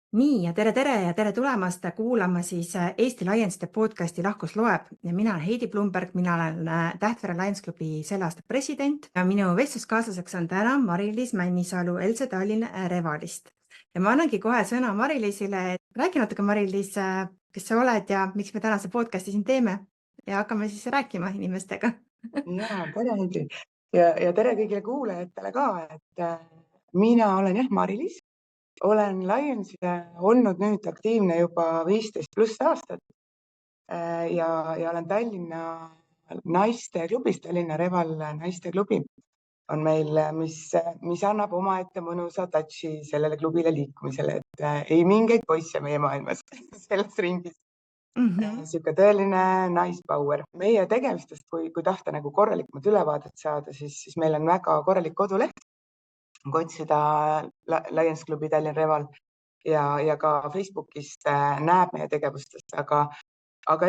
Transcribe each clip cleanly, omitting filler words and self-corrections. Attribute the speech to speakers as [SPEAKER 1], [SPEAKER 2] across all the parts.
[SPEAKER 1] Nii ja tere tulemast kuulama siis Eesti Lionside podcasti Lahkus loeb ja mina olen Heidi Blumberg, mina olen Tähtvere Lions Klubi selle aasta president ja minu vestluskaaslaseks on täna Mari-Liis Männisalu Else Tallinna Revalist. Ja ma annangi kohe sõna Mari-Liisile, et räägi natuke Mari-Liis, kes sa oled ja miks me tänase podcasti siin teeme ja hakkame siis rääkima inimestega.
[SPEAKER 2] Ja tere Heidi ja tere kõigile kuulajatele ka, et mina olen Mari-Liis, olen Lionside olnud nüüd aktiivne juba 15+ aastat ja olen Tallinna naisteklubis, Tallinna Reval naisteklubi on meil, mis annab omaette mõnusa touchi sellele klubile liikumisele, et ei mingeid poisse meie maailmas selles ringis. Siuke tõeline naispower. Meie tegevustest, kui tahta nagu korralikumat ülevaadet saada, siis meil on väga korralik koduleht, kui otsida Lions Klubi Tallinna Reval ja ka Facebookist näeb meie tegevustest, aga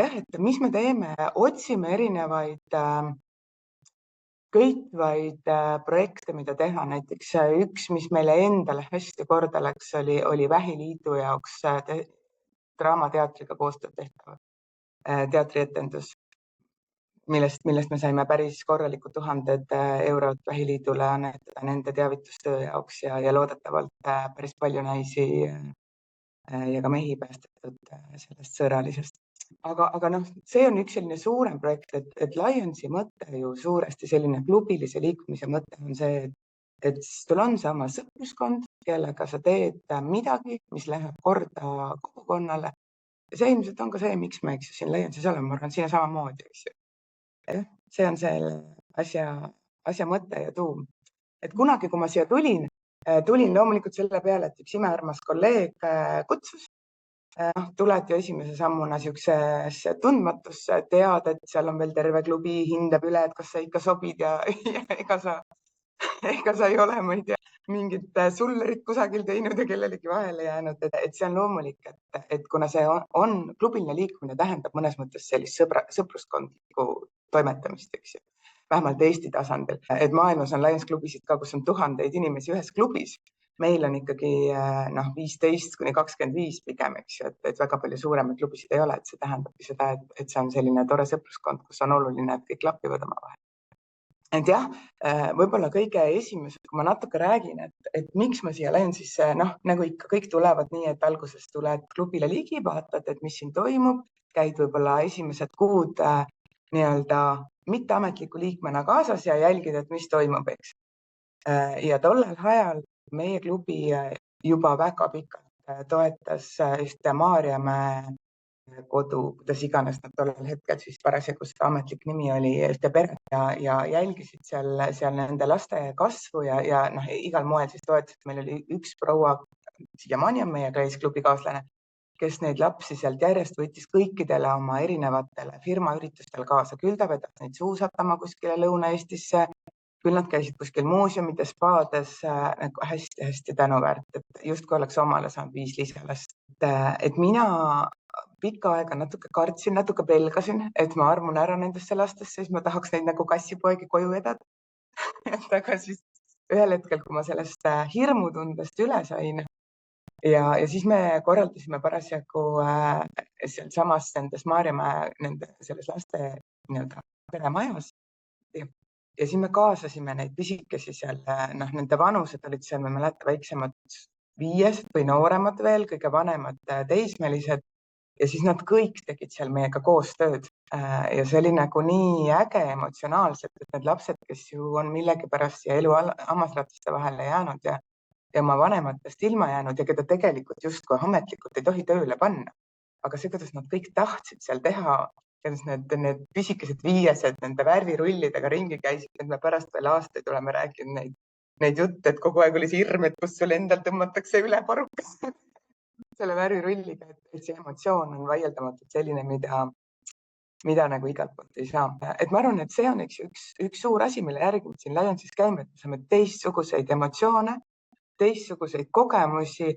[SPEAKER 2] jah, et mis me teeme, otsime erinevaid köitvaid projekte, mida teha. Näiteks üks, mis meile endale hästi korda läks, oli Vähiliidu jaoks Draamateatriga koostööd tehtav teatrietendus, millest me saime päris korralikud 1000 eurot Vähiliidule annetada nende teavitustöö jaoks ja loodetavalt päris palju naisi ja ka mehi päästetud sellest sõõralisest. Aga see on üks selline suurem projekt, et Lionsi mõte ju suuresti selline klubilise liikumise mõte on see, et sul on sama sõpruskond, kellega sa teed midagi, mis läheb korda kogukonnale. See ilmselt on ka see, miks me siin Lionsis oleme, ma arvan, siin samamoodi. See on selle asja mõte ja tuum. Et kunagi, kui ma siia tulin loomulikult selle peale, et üks imearmas kolleeg kutsus. Tuled ju esimese sammuna siuksesse tundmatusse, tead, et seal on veel terve klubi, hindab üle, et kas sa ikka sobid ja ega sa ei ole, ma ei tea, mingit sullerit kusagil teinud ja kellelegi vahele jäänud, et see on loomulik, et kuna see on klubiline liikumine tähendab mõnes mõttes sellist sõpruskondlikku toimetamist, eks ju, vähemalt Eesti tasandil, et maailmas on Lions klubisid ka, kus on 1000 inimesi ühes klubis. Meil on ikkagi 15–25 pigem, eks ju, et väga palju suuremaid klubisid ei ole, et see tähendabki seda, et see on selline tore sõpruskond, kus on oluline, et kõik klapivad omavahel. Et jah, võib-olla kõige esimesed, kui ma natuke räägin, et miks ma siia lähen, siis nagu ikka kõik tulevad nii, et alguses tuled klubile ligi, vaatad, et mis siin toimub, käid võib-olla esimesed kuud nii-öelda mitteametliku liikmena kaasas ja jälgid, et mis toimub, eks. Ja tollel ajal meie klubi juba väga pikalt toetas ühte Maarjamäe kodu, kuidas iganes nad tollel hetkel siis parasjagu seda ametlik nimi oli, ühte peret ja jälgisid seal nende laste kasvu ja igal moel siis toetasid. Meil oli üks proua, siiamaani on meie klubi kaaslane, kes neid lapsi sealt järjest võttis kõikidele oma erinevatele firmaüritustel kaasa. Küll ta vedas neid suusatama kuskile Lõuna-Eestisse, küll nad käisid kuskil muuseumides, spaades, hästi tänuväärt, et justkui oleks omale saanud 5 lisalast. Et mina pikka aega natuke kartsin, natuke pelgasin, et ma armun ära nendesse lastesse, siis ma tahaks neid nagu kassipoegi koju vedada. Aga siis ühel hetkel, kui ma sellest hirmutundest üle sain ja siis me korraldasime parasjagu seal samas nendes Maarjamäe selles laste peremajas. Ja siis me kaasasime neid pisikesi seal, nende vanused olid seal, ma ei mäleta, väiksemad 5 või nooremad veel, kõige vanemad teismelised. Ja siis nad kõik tegid seal meiega koostööd ja see oli nagu nii äge emotsionaalselt, et need lapsed, kes ju on millegipärast siia elu hammasrataste vahele jäänud ja oma vanematest ilma jäänud ja keda tegelikult justkui ametlikult ei tohi tööle panna. Aga see, kuidas nad kõik tahtsid seal teha, kuidas need pisikesed 5-sed nende värvirullidega ringi käisid, et me pärast veel aastaid oleme rääkinud neid jutte, et kogu aeg oli see hirm, et kus sul endal tõmmatakse üle parukas selle värvirulliga, et see emotsioon on vaieldamatult selline, mida nagu igalt poolt ei saa. Et ma arvan, et see on üks suur asi, mille järgi siin Lionsis käime, et me saame teistsuguseid emotsioone, teistsuguseid kogemusi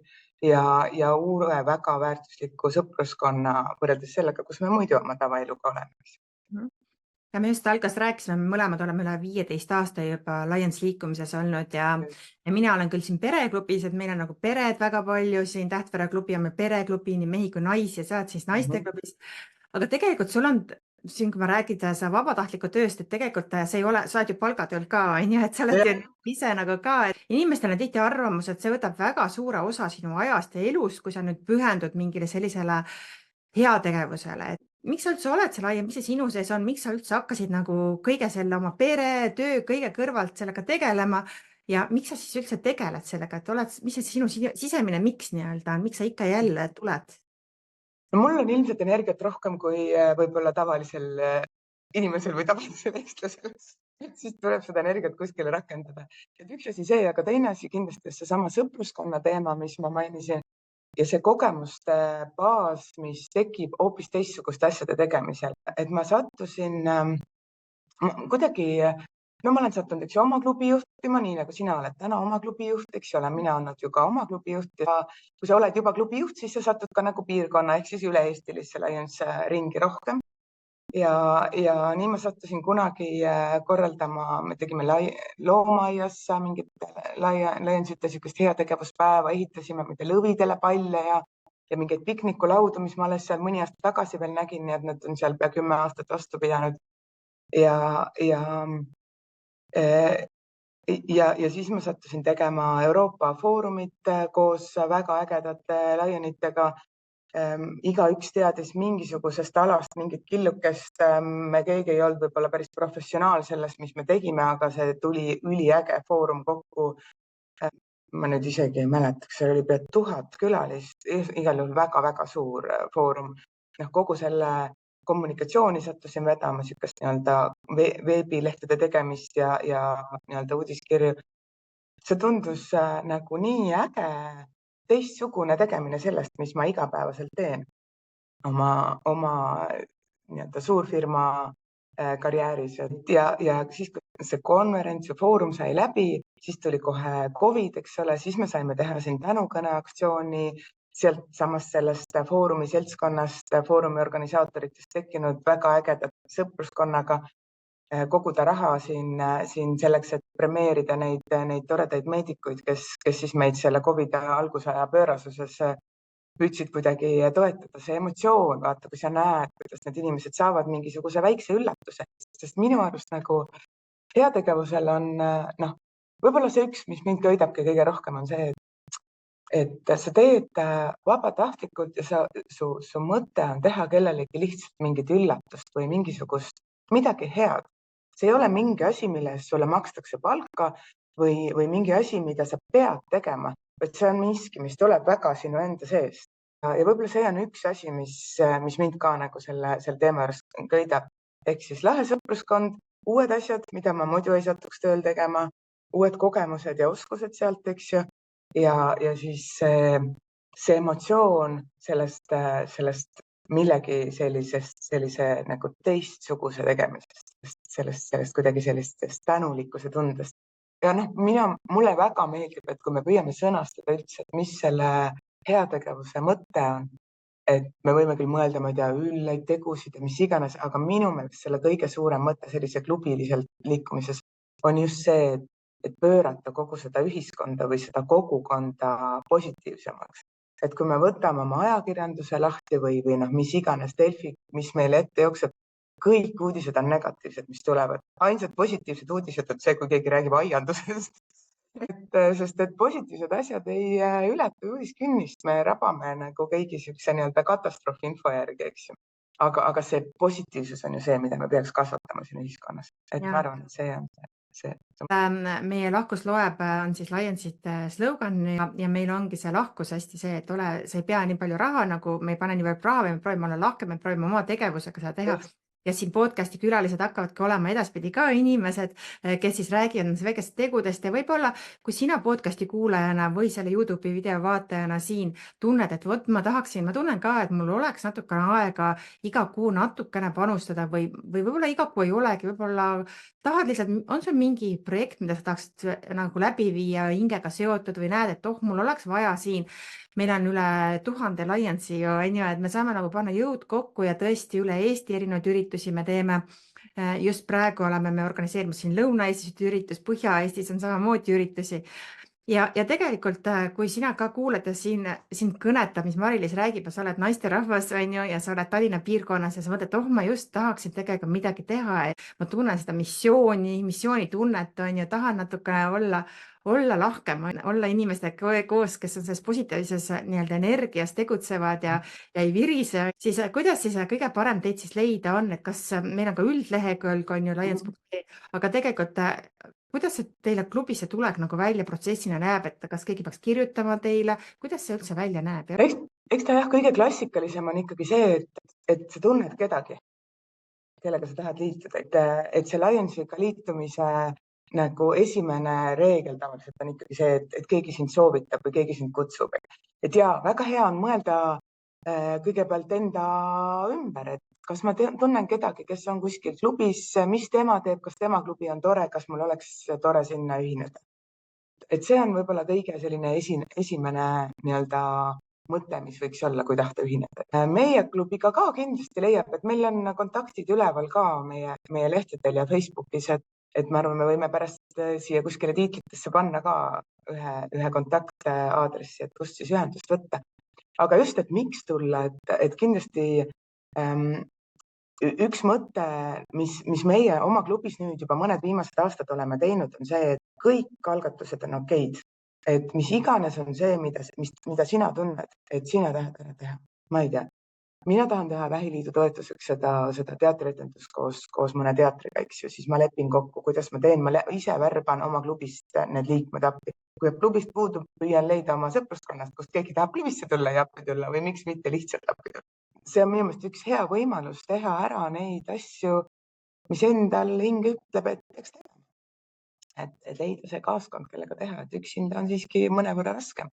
[SPEAKER 2] ja uue väga väärtusliku sõpruskonna võrreldes sellega, kus me muidu oma tavaeluga oleme.
[SPEAKER 1] Ja me just alguses rääkisime, me mõlemad oleme üle 15 aasta juba Lions liikumises olnud ja mina olen küll siin pereklubis, et meil on nagu pered väga palju siin, Tähtvere klubi on meil pereklubi, nii mehi kui naisi ja sa oled siis naisteklubis. Aga tegelikult sul on siin, kui ma räägida sa vabatahtliku tööst, et tegelikult see ei ole, sa oled ju palgatööl ka, on ju, et sa oled ju ise nagu ka, et inimestel on tihti arvamus, et see võtab väga suure osa sinu ajast ja elust, kui sa nüüd pühendud mingile sellisele heategevusele, et miks sa üldse oled seal laiem, mis see sinu sees on, miks sa üldse hakkasid nagu kõige selle oma pere, töö, kõige kõrvalt sellega tegelema ja miks sa siis üldse tegeled sellega, et oled, mis see sinu sisemine miks nii-öelda on, miks sa ikka jälle tuled?
[SPEAKER 2] No mul on ilmselt energiat rohkem kui võib-olla tavalisel inimesel või tavalisel eestlasel, siis tuleb seda energiat kuskile rakendada. Et üks asi see, aga teine asi kindlasti seesama sõpruskonna teema, mis ma mainisin ja see kogemuste baas, mis tekib hoopis teistsuguste asjade tegemisel. Et ma sattusin kuidagi, no ma olen sattunud oma klubi juhtima, nii nagu sina oled täna oma klubi juht, eks ole, mina olnud ju ka oma klubi juht ja kui sa oled juba klubi juht, siis sa satud ka nagu piirkonna ehk siis üle-eestilisse Lions ringi rohkem. Ja nii ma sattusin kunagi korraldama, me tegime loomaaias mingit Lionsite sükest heategevuspäeva, ehitasime lõvidele palle ja mingeid piknikulaudu, mis ma alles seal mõni aasta tagasi veel nägin, nii et need on seal pea 10 aastat vastu pidanud. Ja siis ma sattusin tegema Euroopa Foorumit koos väga ägedate Lionitega. Igaüks teadis mingisugusest alast mingit killukest. Me keegi ei olnud võib-olla päris professionaal selles, mis me tegime, aga see tuli üliäge foorum kokku. Ma nüüd isegi ei mäleta, kas seal oli pea 1000 külalist, igal juhul väga-väga suur foorum. Kogu selle kommunikatsiooni sattusin vedama, sükest veebilehtede tegemist ja uudiskirju. See tundus nagu nii äge teistsugune tegemine sellest, mis ma igapäevaselt teen oma suurfirma karjääris. Ja siis, kui see konverents ja foorum sai läbi, siis tuli kohe COVID, eks ole, siis me saime teha siin tänukõneaktsiooni sealt samast sellest foorumi seltskonnast, foorumi organisaatoritest tekkinud väga ägedat sõpruskonnaga, koguda raha siin selleks, et premeerida neid toredaid meedikuid, kes siis meid selle COVID algusaja pöörasuses püüdsid kuidagi toetada. See emotsioon, vaata, kui sa näed, kuidas need inimesed saavad mingisuguse väikse üllatuse, sest minu arust nagu heategevusel on, võib-olla see üks, mis mind köidabki kõige rohkem, on see, et sa teed vabatahtlikult ja su mõte on teha kellelegi lihtsalt mingit üllatust või mingisugust midagi head. See ei ole mingi asi, mille eest sulle makstakse palka või mingi asi, mida sa pead tegema, vaid see on miski, mis tuleb väga sinu enda seest. Ja võib-olla see on üks asi, mis mind ka nagu selle teema juures köidab. Ehk siis lahe sõpruskond, uued asjad, mida ma muidu ei satuks tööl tegema, uued kogemused ja oskused sealt, eks ju. Ja siis see emotsioon sellest millegi sellise nagu teistsuguse tegemisest, sellest kuidagi sellistest tänulikkuse tundest. Ja mulle väga meeldib, et kui me püüame sõnastada üldse, et mis selle heategevuse mõte on, et me võime küll mõelda, ma ei tea, üllaid tegusid ja mis iganes, aga minu meelest selle kõige suurem mõte sellise klubiliselt liikumises on just see, et pöörata kogu seda ühiskonda või seda kogukonda positiivsemaks. Et kui me võtame oma ajakirjanduse lahti või mis iganes Delfi, mis meile ette jookseb, kõik uudised on negatiivsed, mis tulevad. Ainsad positiivsed uudised on see, kui keegi räägib aiandusest. Sest et positiivsed asjad ei ületa uudiskünnist, me rabame nagu kõigi siukse katastroofinfo järgi, eks ju. Aga see positiivsus on ju see, mida me peaks kasvatama siin ühiskonnas. Et ma arvan, et see on see.
[SPEAKER 1] Meie lahkus loeb on siis Lionsite slogan ja meil ongi see lahkus hästi see, et sa ei pea nii palju raha, nagu me ei pane nii palju raha, me proovime olla lahke, me proovime oma tegevusega seda teha. Ja siin podcasti külalised hakkavadki olema edaspidi ka inimesed, kes siis räägivad väikest tegudest ja võib-olla, kui sina podcasti kuulajana või selle YouTube'i video vaatajana siin tunned, et ma tunnen ka, et mul oleks natukene aega iga kuu natukene panustada või võib-olla iga kuu ei olegi, võib-olla tahad lihtsalt, on sul mingi projekt, mida sa tahaksid nagu läbi viia hingega seotud või näed, et mul oleks vaja siin, meil on üle 1000 Lionsi ju, et me saame nagu panna jõud kokku ja tõesti üle Eesti erinevaid üritusi üritusi me teeme. Just praegu oleme me organiseerimas siin Lõuna-Eestis üritus, Põhja-Eestis on samamoodi üritusi. Ja tegelikult, kui sina ka kuuled ja sind kõnetab, mis Mari-Liis räägib ja sa oled naisterahvas, on ju, ja sa oled Tallinna piirkonnas ja sa mõtled, ma just tahaksin tegelikult midagi teha. Ma tunnen seda missioonitunnet, on ju, tahan natukene olla lahkem, olla inimestega koos, kes on selles positiivses nii-öelda energias tegutsevad ja ei virise. Siis kuidas siis kõige parem teid siis leida on, et kas meil on ka üldlehekülg, on ju, lions.ee, aga tegelikult kuidas see teile klubisse tulek nagu välja protsessina näeb, et kas keegi peaks kirjutama teile, kuidas see üldse välja näeb?
[SPEAKER 2] Eks ta jah, kõige klassikalisem on ikkagi see, et sa tunned kedagi, kellega sa tahad liituda, et see Lionsiga liitumise nagu esimene reegel tavaliselt on ikkagi see, et keegi sind soovitab või keegi sind kutsub. Et jaa, väga hea on mõelda kõigepealt enda ümber, et kas ma tunnen kedagi, kes on kuskil klubis, mis tema teeb, kas tema klubi on tore, kas mul oleks tore sinna ühineda. Et see on võib-olla kõige selline esimene nii-öelda mõte, mis võiks olla, kui tahta ühineda. Meie klubiga ka kindlasti leiab, et meil on kontaktid üleval ka meie lehtedel ja Facebookis, et ma arvan, me võime pärast siia kuskile tiitlitesse panna ka ühe kontaktaadressi, et kust siis ühendust võtta. Aga just, et miks tulla, et kindlasti üks mõte, mis meie oma klubis nüüd juba mõned viimased aastad oleme teinud, on see, et kõik algatused on okeid. Et mis iganes on see, mida sina tunned, et sina tahad ära teha. Ma ei tea. Mina tahan teha Vähiliidu toetuseks seda teatrietendust koos mõne teatriga, eks ju, siis ma lepin kokku, kuidas ma teen. Ma ise värban oma klubist need liikmed appi. Kui klubist puudub, püüan leida oma sõpruskonnast, kust keegi tahab klubisse tulla ja appi tulla või miks mitte lihtsalt appi tulla. See on minu meelest üks hea võimalus teha ära neid asju, mis endal hing ütleb, et peaks tegema. Et leida see kaaskond, kellega teha, et üksinda on siiski mõnevõrra raskem.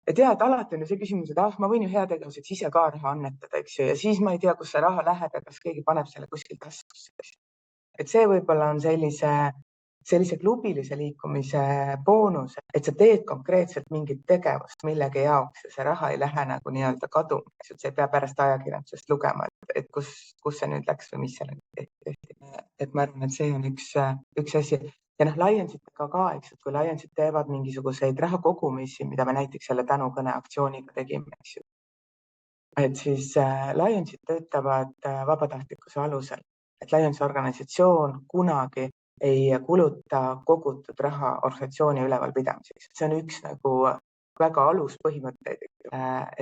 [SPEAKER 2] Et jah, et alati on see küsimus, et ma võin ju heategevuseks ise ka raha annetada, eks ju, ja siis ma ei tea, kus see raha läheb ja kas keegi paneb selle kuskil taskusse. Et see võib-olla on sellise klubilise liikumise boonus, et sa teed konkreetselt mingit tegevust millegi jaoks ja see raha ei lähe nagu nii-öelda kaduma. See ei pea pärast ajakirjandusest lugema, et kus see nüüd läks või mis sellega tehti. Et ma arvan, et see on üks asi. Ja Lionsitega ka, eks, et kui Lionsit teevad mingisuguseid rahakogumisi, mida me näiteks selle tänukõne aktsiooniga tegime, eks ju. Et siis Lionsit töötavad vabatahtlikkuse alusel, et Lionsi organisatsioon kunagi ei kuluta kogutud raha organisatsiooni ülevalpidamiseks. See on üks nagu väga aluspõhimõtteid.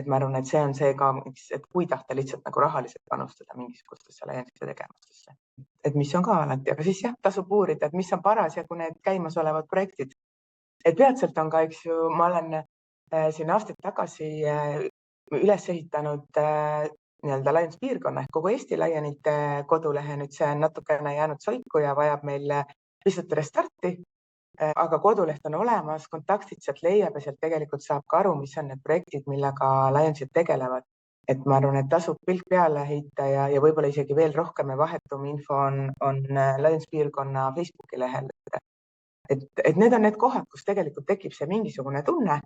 [SPEAKER 2] Et ma arvan, et see on see ka, et kui tahta lihtsalt nagu rahaliselt panustada mingisugustesse Lionsite tegemustesse. Et mis on ka alati, aga siis jah, tasub uurida, et mis on parasjagu need käimasolevad projektid. Et peatselt on ka, eks ju, ma olen siin aastaid tagasi üles ehitanud nii-öelda Lions piirkonna ehk kogu Eesti Lionite kodulehe. Nüüd see on natukene jäänud soiku ja vajab meil lihtsalt restarti, aga koduleht on olemas, kontaktid sealt leiab ja sealt tegelikult saab ka aru, mis on need projektid, millega Lionsid tegelevad. Et ma arvan, et tasub pilk peale heita ja võib-olla isegi veel rohkem ja vahetum info on Lions piirkonna Facebooki lehel. Et need on need kohad, kus tegelikult tekib see mingisugune tunne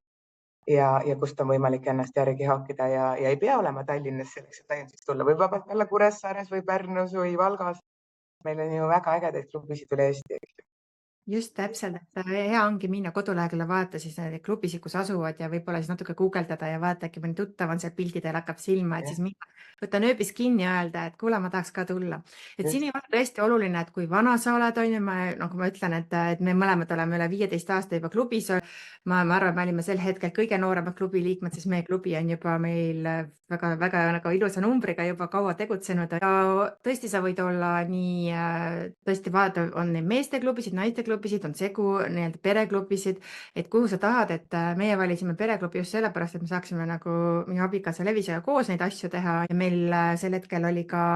[SPEAKER 2] ja kust on võimalik ennast järgi haakida ja ei pea olema Tallinnas selleks, et Lionsist tulla. Võib vabalt olla Kuressaares või Pärnus või Valgas. Meil on ju väga ägedaid klubisid üle Eesti.
[SPEAKER 1] Just täpselt, et hea ongi minna koduleheküljele vaadata siis neid klubisid, kus asuvad ja võib-olla siis natuke guugeldada ja vaadata, äkki mõni tuttav on seal piltidel, hakkab silma, et siis minna, võtta nööbis kinni ja öelda, et kuule, ma tahaks ka tulla. Et siin ei ole tõesti oluline, et kui vana sa oled, on ju, nagu ma ütlen, et me mõlemad oleme üle 15 aasta juba klubis. Ma arvan, me olime sel hetkel kõige nooremad klubi liikmed, siis meie klubi on juba meil väga nagu ilusa numbriga juba kaua tegutsenud. Ja tõesti, sa võid olla nii, tõesti vaadata, on neid meeste klubisid, naiste klubisid, on segu nii-öelda pereklubisid, et kuhu sa tahad, et meie valisime pereklubi just sellepärast, et me saaksime nagu minu abikaasa Levisega koos neid asju teha ja meil sel hetkel oli ka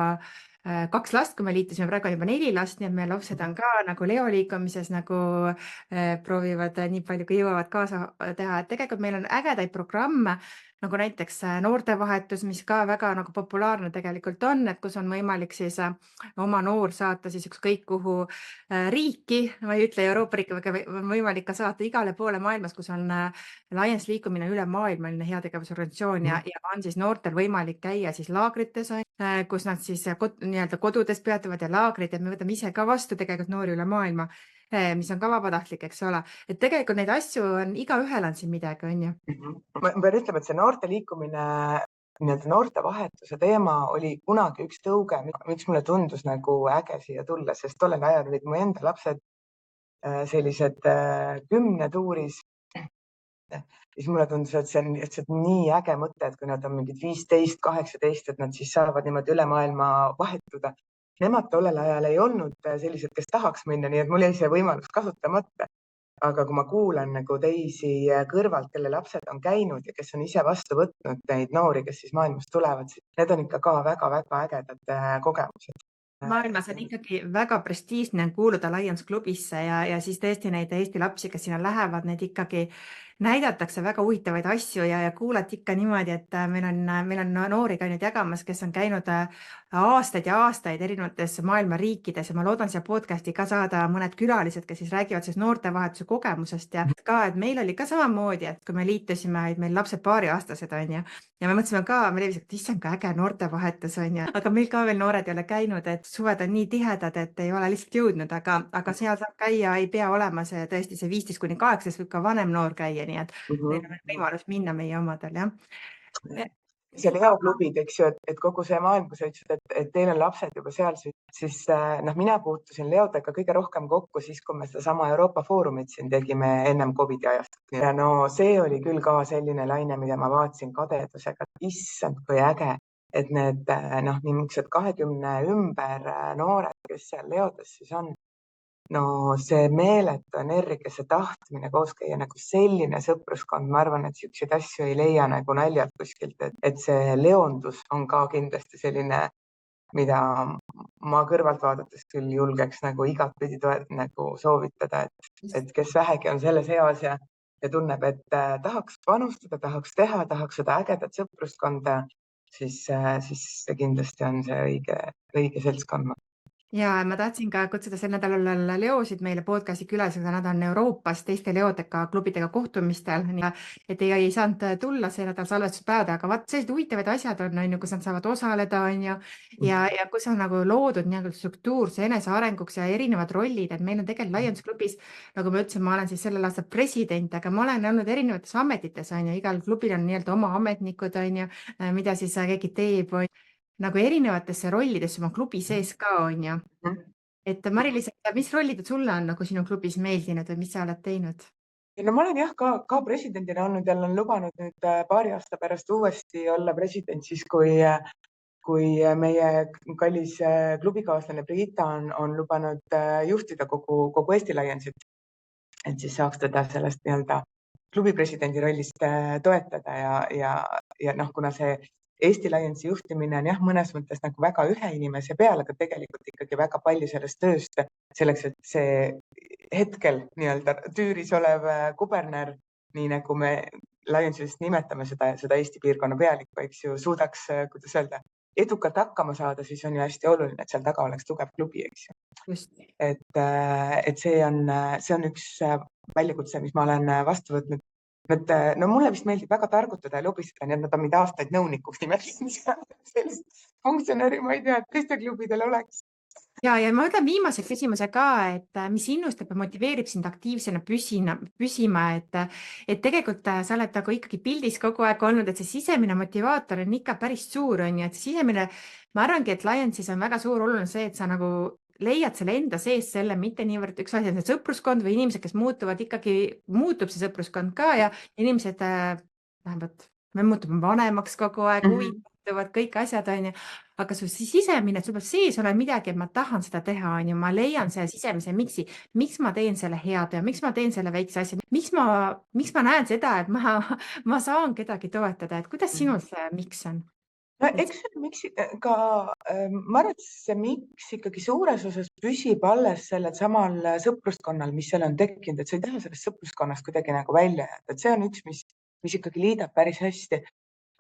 [SPEAKER 1] 2 last, kui me liitusime, praegu on juba 4 last, nii et meie lapsed on ka nagu Leo liikumises nagu proovivad nii palju, kui jõuavad kaasa teha. Et tegelikult meil on ägedaid programme nagu näiteks noortevahetus, mis ka väga nagu populaarne tegelikult on, et kus on võimalik siis oma noor saata siis ükskõik kuhu riiki, ma ei ütle Euroopa riiki, aga on võimalik ka saata igale poole maailmas, kus on Alliance liikumine ülemaailmaline heategevusorganisatsioon ja on siis noortel võimalik käia siis laagrites, kus nad siis nii-öelda kodudes peatuvad ja laagrid, et me võtame ise ka vastu tegelikult noori üle maailma, mis on ka vabatahtlik, eks ole, et tegelikult neid asju on, igaühel on siin midagi, on ju.
[SPEAKER 2] Ma pean ütlema, et see noorte liikumine, nii-öelda noortevahetuse teema oli kunagi üks tõuge, miks mulle tundus nagu äge siia tulla, sest tollel ajal olid mu enda lapsed sellised 10 tuuris. Siis mulle tundus, et see on nii äge mõte, et kui nad on mingid 15, 18, et nad siis saavad niimoodi üle maailma vahetuda. Nemad tollel ajal ei olnud sellised, kes tahaks minna, nii et mul jäi see võimalus kasutamata. Aga kui ma kuulan nagu teisi kõrvalt, kelle lapsed on käinud ja kes on ise vastu võtnud neid noori, kes siis maailmast tulevad, siis need on ikka ka väga-väga ägedad kogemused.
[SPEAKER 1] Maailmas on ikkagi väga prestiižne kuuluda Lions klubisse ja siis tõesti neid Eesti lapsi, kes sinna lähevad, need ikkagi näidatakse väga huvitavaid asju ja kuulati ikka niimoodi, et meil on noori käinud jagamas, kes on käinud aastaid ja aastaid erinevates maailma riikides ja ma loodan siia podcasti ka saada mõned külalised, kes siis räägivad siis noortevahetuse kogemusest ja ka, et meil oli ka samamoodi, et kui me liitusime, et meil lapsed paariaastased on ju, ja me mõtlesime ka, me leidsime, et issand, kui äge noortevahetus on ju, aga meil ka veel noored ei ole käinud, et suved on nii tihedad, et ei ole lihtsalt jõudnud, aga seal saab käia, ei pea olema see tõesti see 15–18, võib ka vanem noor käia, nii et neil on võimalus minna meie omadel, jah.
[SPEAKER 2] See leoklubid, eks ju, et kogu see maailm, kui sa ütlesid, et teil on lapsed juba seal, siis mina puutusin leodega kõige rohkem kokku siis, kui me sedasama Euroopa Foorumit siin tegime ennem Covidi ajast. Ja no see oli küll ka selline laine, mida ma vaatasin kadedusega, issand, kui äge, et need niisugused 20 ümber noored, kes seal leodes siis on. No see meeletu energia, see tahtmine koos käia, nagu selline sõpruskond, ma arvan, et siukseid asju ei leia nagu naljalt kuskilt, et see leondus on ka kindlasti selline, mida ma kõrvalt vaadates küll julgeks nagu igatpidi nagu soovitada, et kes vähegi on selles eas ja tunneb, et tahaks panustada, tahaks teha, tahaks seda ägedat sõpruskonda, siis see kindlasti on see õige seltskond.
[SPEAKER 1] Ja ma tahtsin ka kutsuda sel nädalal leosid meile podcasti külalisega, nad on Euroopas teiste leodega klubidega kohtumistel, et ei saanud tulla see nädal salvestuspäevade, aga vaat sellised huvitavad asjad on ju, kus nad saavad osaleda, on ju, ja kus on nagu loodud nii-öelda struktuur see enesearenguks ja erinevad rollid, et meil on tegelikult Lions klubis, nagu ma ütlesin, ma olen siis sellel aastal president, aga ma olen olnud erinevates ametites, on ju, igal klubil on nii-öelda oma ametnikud, on ju, mida siis keegi teeb, nagu erinevatesse rollidesse oma klubi sees ka, on ju. Et Mari-Liis, mis rollid sulle on nagu sinu klubis meeldinud või mis sa oled teinud?
[SPEAKER 2] No ma olen jah ka presidendina olnud ja olen lubanud nüüd paari aasta pärast uuesti olla president, siis kui meie kallis klubikaaslane Brigitta on lubanud juhtida kogu Eesti Lionsit, et siis saaks teda sellest nii-öelda klubi presidendi rollist toetada ja kuna see Eesti Lionsi juhtimine on jah, mõnes mõttes nagu väga ühe inimese peal, aga tegelikult ikkagi väga palju sellest tööst selleks, et see hetkel nii-öelda tüüris olev kuberner, nii nagu me Lionsist nimetame seda Eesti piirkonna pealikku, eks ju, suudaks, kuidas öelda, edukalt hakkama saada, siis on ju hästi oluline, et seal taga oleks tugev klubi, eks ju. Et see on üks väljakutse, mis ma olen vastu võtnud. No mulle vist meeldib väga targutada ja lobistada, nii et nad on mind aastaid nõunikuks nimetatud. Sellist funktsionäri, ma ei tea, et teistel klubidel oleks.
[SPEAKER 1] Ja ma ütlen viimase küsimuse ka, et mis innustab ja motiveerib sind aktiivsena püsima, et tegelikult sa oled nagu ikkagi pildis kogu aeg olnud, et see sisemine motivaator on ikka päris suur, on ju, et sisemine, ma arvangi, et Lionsis on väga suur oluline see, et sa nagu leiad selle enda sees selle, mitte niivõrd üks asi on see sõpruskond või inimesed, kes muutuvad, ikkagi muutub see sõpruskond ka ja inimesed vähemalt, me muutume vanemaks kogu aeg, huvitavad kõik asjad, on ju, aga su sisemine, sul peab sees olema midagi, et ma tahan seda teha, on ju, ma leian selle sisemise miksi, miks ma teen selle hea töö, miks ma teen selle väikse asja, miks ma näen seda, et ma saan kedagi toetada, et kuidas sinul see miks on?
[SPEAKER 2] No eks see miks ka, ma arvan, et see miks ikkagi suures osas püsib alles sellel samal sõpruskonnal, mis seal on tekkinud, et sa ei taha sellest sõpruskonnast kuidagi nagu välja jääda, et see on üks, mis ikkagi liidab päris hästi.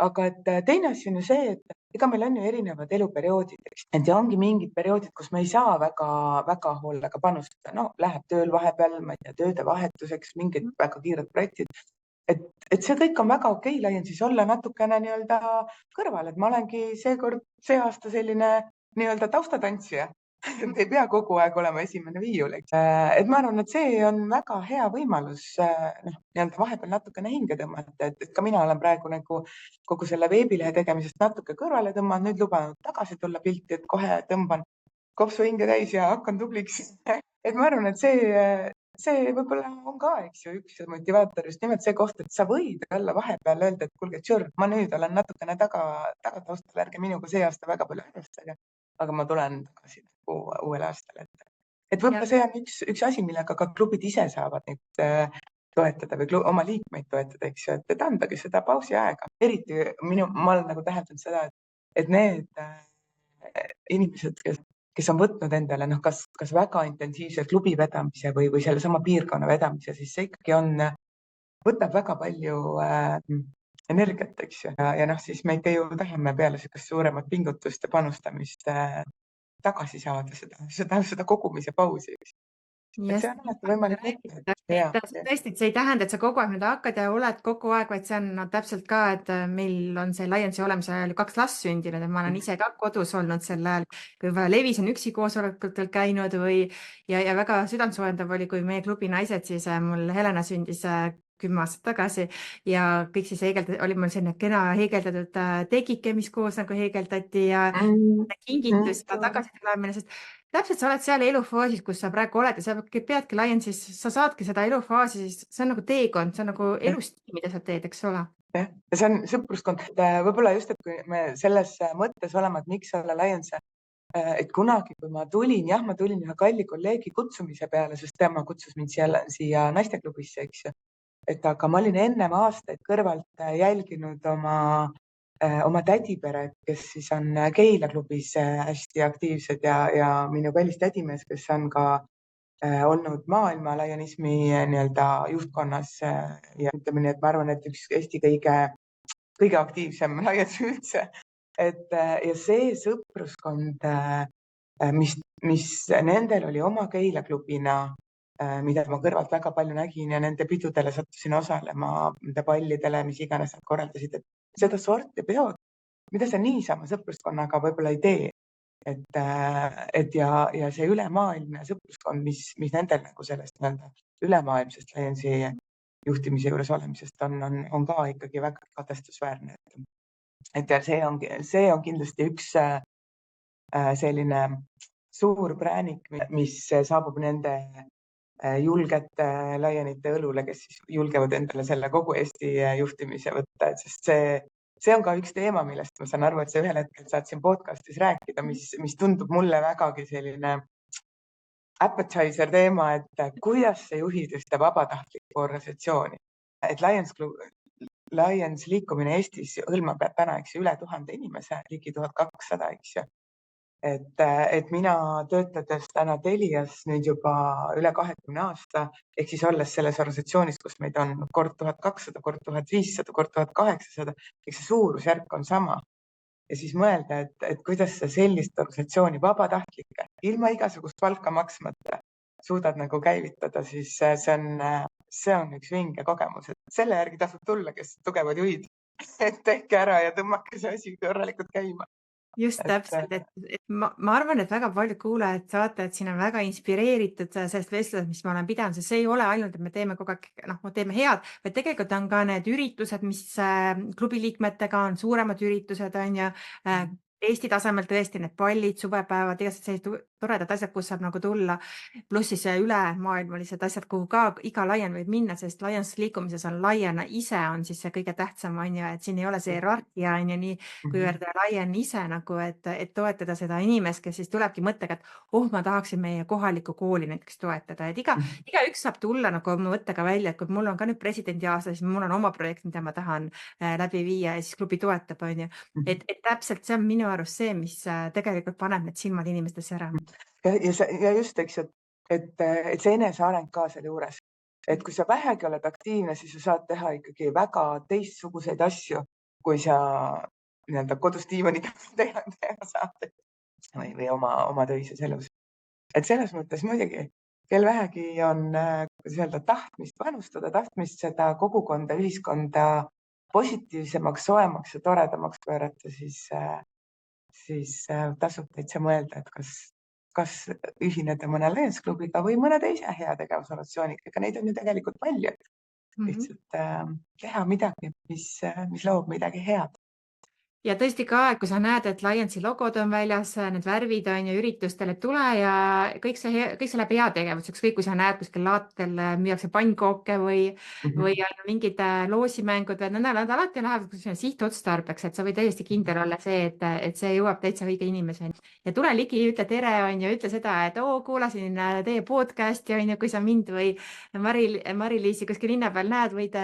[SPEAKER 2] aga et teine asi on ju see, et ega meil on ju erinevad eluperioodid, eks. Et ja ongi mingid perioodid, kus me ei saa väga hoolega panustada. No läheb tööl vahepeal, ma ei tea, tööde vahetuseks, mingid väga kiired projektid. Et see kõik on väga okei, Lion, siis olla natukene nii-öelda kõrval, et ma olengi see aasta selline nii-öelda taustatantsija. Et ei pea kogu aeg olema esimene viiul, eks. Et ma arvan, et see on väga hea võimalus nii-öelda vahepeal natukene hinge tõmmata, et ka mina olen praegu nagu kogu selle veebilehe tegemisest natuke kõrvale tõmmanud, nüüd lubanud tagasi tulla pilti, et kohe tõmban kopsu hinge täis ja hakkan tubliks. Et ma arvan, et see võib-olla on ka, eks ju, üks motivaator just nimelt see koht, et sa võid olla vahepeal öelda, et kuulge, ma nüüd olen natukene tagataustal, ärge minuga see aasta väga palju arvestage, aga ma tulen tagasi uuel aastal. Et võib-olla see on üks asi, millega ka klubid ise saavad neid toetada või oma liikmeid toetada, eks ju, et andagi seda pausi aega. Eriti ma olen nagu täheldanud seda, et need inimesed, kes on võtnud endale kas väga intensiivse klubi vedamise või sellesama piirkonna vedamise, siis see ikkagi võtab väga palju energiat, eks ju. Ja siis me ikka ju tahame peale sellist suuremat pingutust ja panustamist tagasi saada seda kogumise pausi. Et see on alati võimalik võtta.
[SPEAKER 1] Tõesti, et see ei tähenda, et sa kogu aeg nüüd hakkad ja oled kogu aeg, vaid see on täpselt ka, et meil on see Lionsi olemise ajal 2 last sündinud, et ma olen ise ka kodus olnud sel ajal, kui Levis on üksi koosolekutel käinud ja väga südantsoojendav oli, kui meie klubi naised, siis mul Helena sündis 10 aastat tagasi ja kõik siis oli mul selline kena heegeldatud tegike, mis koos nagu heegeldati ja kingitus ja tagasi tulemine, sest täpselt sa oled seal elufaasis, kus sa praegu oled ja sa peadki Lionsis, sa saadki seda elufaasi, siis see on nagu teekond, see on nagu elustiil, mida sa teed, eks ole.
[SPEAKER 2] Ja see on sõpruskond. Võib-olla just, et kui me selles mõttes oleme, et miks olla Lions, et kunagi, kui ma tulin ühe kalli kolleegi kutsumise peale, sest tema kutsus mind siia naisteklubisse, eks ju. Aga ma olin ennem aastaid kõrvalt jälginud oma tädiperet, kes siis on Keila klubis hästi aktiivsed ja minu kallis tädimees, kes on ka olnud maailma lionismi nii-öelda juhtkonnas ja ütleme nii, et ma arvan, et üks Eesti kõige aktiivsem Lions üldse. Ja see sõpruskond, mis nendel oli oma Keila klubina, mida ma kõrvalt väga palju nägin ja nende pidudele sattusin osalema, nende pallidele, mis iganes nad korraldasid, et seda sorti peod, mida sa niisama sõpruskonnaga võib-olla ei tee. Ja see ülemaailmne sõpruskond, mis nendel nagu sellest ülemaailmsest Lionsi juhtimise juures olemisest on ka ikkagi väga kadestusväärne. Et see on kindlasti üks selline suur präänik, mis saabub nende julgete Lionite õlule, kes siis julgevad endale selle kogu Eesti juhtimise võtta, et sest see on ka üks teema, millest ma saan aru, et sa ühel hetkel saad siin podcastis rääkida, mis tundub mulle vägagi selline appetizer teema, et kuidas sa juhid ühte vabatahtlikku organisatsiooni. Et Lions liikumine Eestis hõlmab täna, eks ju, üle 1000 inimese, ligi 1200, eks ju. Et mina töötades täna Telias nüüd juba üle 20 aasta, ehk siis olles selles organisatsioonis, kus meid on kord 1200, kord 1500, kord 1800, eks see suurusjärk on sama. Ja siis mõelda, et kuidas sa sellist organisatsiooni vabatahtlikke ilma igasugust palka maksmata suudad nagu käivitada, siis see on üks vinge kogemus, et selle järgi tasub tulla, kes tugevad juhid, et tehke ära ja tõmmake see asi korralikult käima.
[SPEAKER 1] Just täpselt, et ma arvan, et väga paljud kuulajad, vaatajad siin on väga inspireeritud sellest vestlusest, mis ma olen pidanud, sest see ei ole ainult, et me teeme kogu aeg, teeme head, vaid tegelikult on ka need üritused, mis klubi liikmetega on, suuremad üritused on ja Eesti tasemel tõesti need pallid, suvepäevad, igasugused sellised toredad asjad, kus saab nagu tulla, pluss siis ülemaailmalised asjad, kuhu ka iga Lion võib minna, sest Lions liikumises on Lion ise on siis see kõige tähtsam, on ju, et siin ei ole see hierarhia on ju nii, kuivõrd Lion ise nagu, et toetada seda inimest, kes siis tulebki mõttega, et ma tahaksin meie kohalikku kooli näiteks toetada, et igaüks saab tulla nagu oma mõttega välja, et kui mul on ka nüüd presidendi aasta, siis mul on oma projekt, mida ma tahan läbi viia ja siis klubi toetab, on ju, et täpselt see on minu arust see, mis tegelikult paneb need silmad inimestes ära.
[SPEAKER 2] Ja just, eks, et see eneseareng ka selle juures, et kui sa vähegi oled aktiivne, siis sa saad teha ikkagi väga teistsuguseid asju kui sa nii-öelda kodus diivaniga teha saad või oma töises elus. Et selles mõttes muidugi, kel vähegi on, kuidas öelda, tahtmist panustada, tahtmist seda kogukonda, ühiskonda positiivsemaks, soemaks ja toredamaks pöörata, siis tasub täitsa mõelda, et kas ühineda mõne Lions klubiga või mõne teise heategevusorganisatsiooniga, ega neid on ju tegelikult palju. Lihtsalt teha midagi, mis loob midagi head.
[SPEAKER 1] Ja tõesti ka, et kui sa näed, et Lionsi logod on väljas, need värvid on ju üritustele tule ja kõik see läheb heategevuseks, kõik kui sa näed kuskil laatel müüakse pannkooke või on mingid loosimängud, need alati lähevad sihtotstarbeks, et sa võid täiesti kindel olla see, et see jõuab täitsa õige inimeseni. Ja tule ligi, ütle tere, on ju, ütle seda, et kuulasin teie podcasti, on ju, kui sa mind või Mari-Liisi kuskil linna peal näed, võid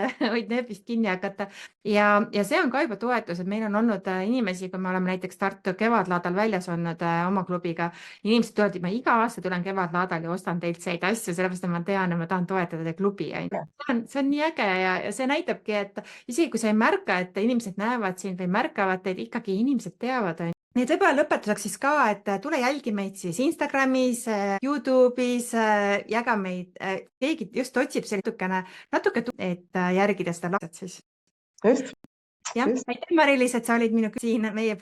[SPEAKER 1] nööbist kinni hakata. Ja see on ka juba toetus, et meil on olnud inimesi, kui me oleme näiteks Tartu kevadlaadal väljas olnud oma klubiga, inimesed tulevad, ma iga aasta tulen kevadlaadal ja ostan teilt neid asju, sellepärast et ma tean, et ma tahan toetada teie klubi. See on nii äge ja see näitabki, et isegi kui sa ei märka, et inimesed näevad sind või märkavad teid, ikkagi inimesed teavad. Nii et võib-olla lõpetuseks siis ka, et tule jälgi meid siis Instagramis, YouTube'is, jaga meid, keegi just otsib natuke, et järgida seda laadet siis.
[SPEAKER 2] Just.
[SPEAKER 1] Jah, aitäh Mari-Liis, et sa olid minu siin meie